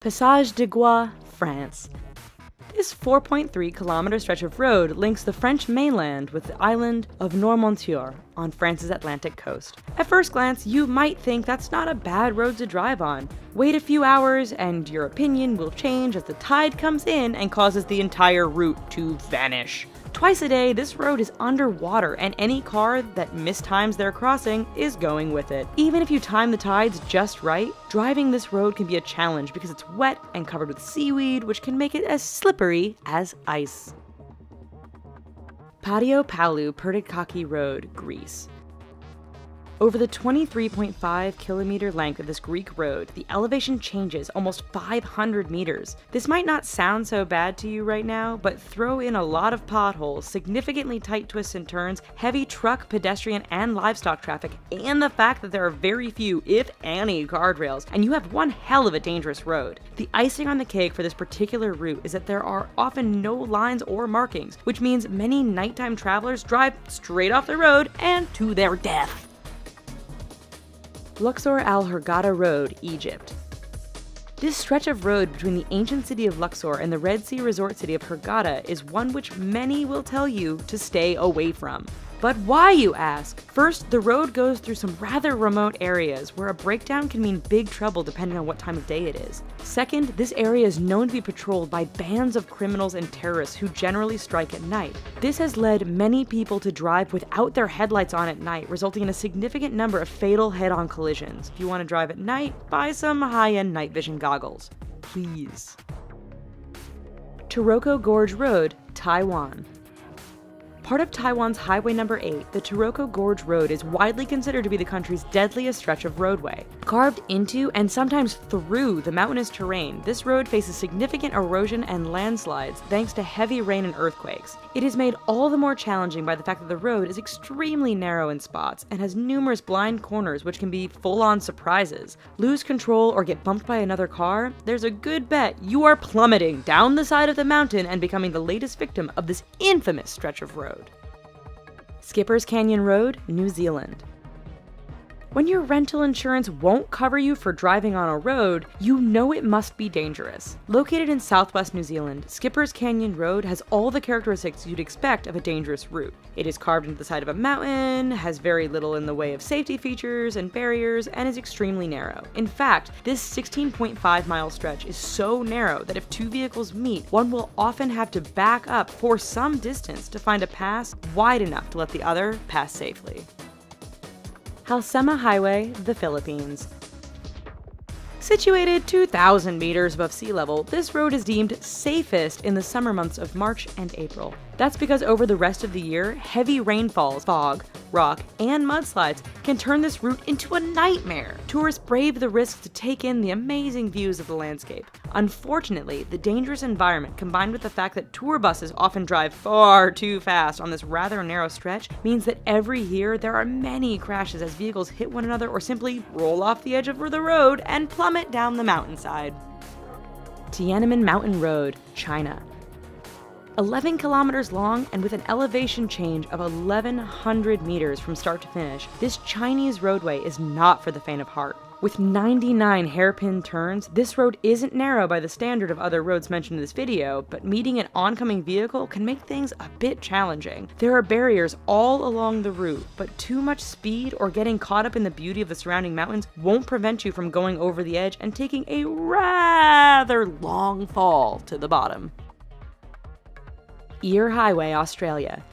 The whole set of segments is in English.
Passage de Gois, France. This 4.3-kilometer stretch of road links the French mainland with the island of Noirmoutier on France's Atlantic coast. At first glance, you might think that's not a bad road to drive on. Wait a few hours and your opinion will change as the tide comes in and causes the entire route to vanish. Twice a day, this road is underwater, and any car that mistimes their crossing is going with it. Even if you time the tides just right, driving this road can be a challenge because it's wet and covered with seaweed, which can make it as slippery as ice. Patio Palu Pertikachi Road, Greece. Over the 23.5-kilometer length of this Greek road, the elevation changes almost 500 meters. This might not sound so bad to you right now, but throw in a lot of potholes, significantly tight twists and turns, heavy truck, pedestrian, and livestock traffic, and the fact that there are very few, if any, guardrails, and you have one hell of a dangerous road. The icing on the cake for this particular route is that there are often no lines or markings, which means many nighttime travelers drive straight off the road and to their death. Luxor Al Hurghada Road, Egypt. This stretch of road between the ancient city of Luxor and the Red Sea resort city of Hurghada is one which many will tell you to stay away from. But why, you ask? First, the road goes through some rather remote areas where a breakdown can mean big trouble depending on what time of day it is. Second, this area is known to be patrolled by bands of criminals and terrorists who generally strike at night. This has led many people to drive without their headlights on at night, resulting in a significant number of fatal head-on collisions. If you want to drive at night, buy some high-end night vision goggles. Please. Taroko Gorge Road, Taiwan. Part of Taiwan's Highway No. 8, the Taroko Gorge Road is widely considered to be the country's deadliest stretch of roadway. Carved into and sometimes through the mountainous terrain, this road faces significant erosion and landslides thanks to heavy rain and earthquakes. It is made all the more challenging by the fact that the road is extremely narrow in spots and has numerous blind corners which can be full-on surprises. Lose control or get bumped by another car? There's a good bet you are plummeting down the side of the mountain and becoming the latest victim of this infamous stretch of road. Skipper's Canyon Road, New Zealand. When your rental insurance won't cover you for driving on a road, you know it must be dangerous. Located in southwest New Zealand, Skipper's Canyon Road has all the characteristics you'd expect of a dangerous route. It is carved into the side of a mountain, has very little in the way of safety features and barriers, and is extremely narrow. In fact, this 16.5-mile stretch is so narrow that if two vehicles meet, one will often have to back up for some distance to find a pass wide enough to let the other pass safely. Halsema Highway, the Philippines. Situated 2,000 meters above sea level, this road is deemed safest in the summer months of March and April. That's because over the rest of the year, heavy rainfalls, fog, rock, and mudslides can turn this route into a nightmare. Tourists brave the risk to take in the amazing views of the landscape. Unfortunately, the dangerous environment combined with the fact that tour buses often drive far too fast on this rather narrow stretch means that every year there are many crashes as vehicles hit one another or simply roll off the edge of the road and plummet down the mountainside. Tiananmen Mountain Road, China. 11 kilometers long and with an elevation change of 1,100 meters from start to finish, this Chinese roadway is not for the faint of heart. With 99 hairpin turns, this road isn't narrow by the standard of other roads mentioned in this video, but meeting an oncoming vehicle can make things a bit challenging. There are barriers all along the route, but too much speed or getting caught up in the beauty of the surrounding mountains won't prevent you from going over the edge and taking a rather long fall to the bottom. Eyre Highway, Australia.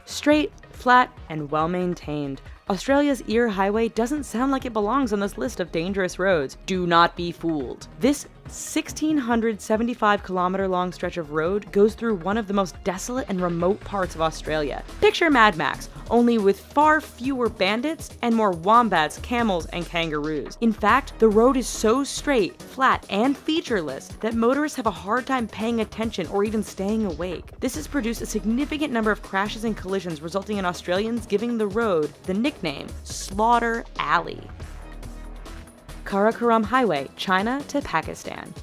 Straight, flat, and well-maintained, Australia's Eyre Highway doesn't sound like it belongs on this list of dangerous roads. Do not be fooled. This 1,675-kilometer long stretch of road goes through one of the most desolate and remote parts of Australia. Picture Mad Max, only with far fewer bandits and more wombats, camels, and kangaroos. In fact, the road is so straight, flat, and featureless that motorists have a hard time paying attention or even staying awake. This has produced a significant number of crashes and collisions, resulting in Australians giving the road the nickname Slaughter Alley. Karakoram Highway, China to Pakistan.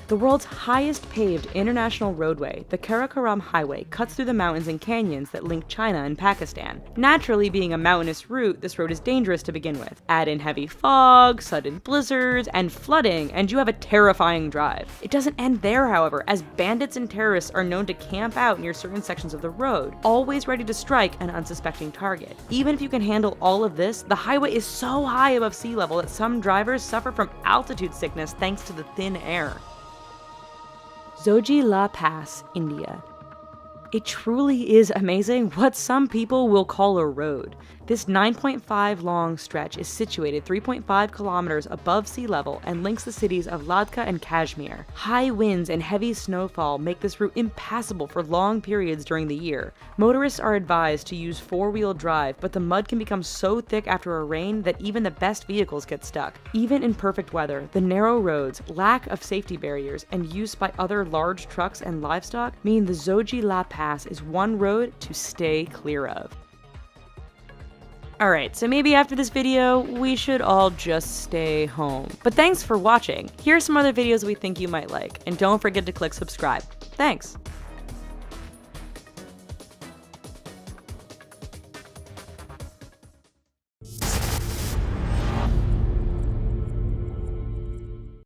The world's highest paved international roadway, the Karakoram Highway, cuts through the mountains and canyons that link China and Pakistan. Naturally, being a mountainous route, this road is dangerous to begin with. Add in heavy fog, sudden blizzards, and flooding, and you have a terrifying drive. It doesn't end there, however, as bandits and terrorists are known to camp out near certain sections of the road, always ready to strike an unsuspecting target. Even if you can handle all of this, the highway is so high above sea level that some drivers suffer from altitude sickness thanks to the thin air. Zojila Pass, India. It truly is amazing what some people will call a road. This 9.5 long stretch is situated 3.5 kilometers above sea level and links the cities of Ladakh and Kashmir. High winds and heavy snowfall make this route impassable for long periods during the year. Motorists are advised to use four-wheel drive, but the mud can become so thick after a rain that even the best vehicles get stuck. Even in perfect weather, the narrow roads, lack of safety barriers, and use by other large trucks and livestock mean the Zojila Pass is one road to stay clear of. Alright, so maybe after this video, we should all just stay home. But thanks for watching. Here are some other videos we think you might like, and don't forget to click subscribe. Thanks!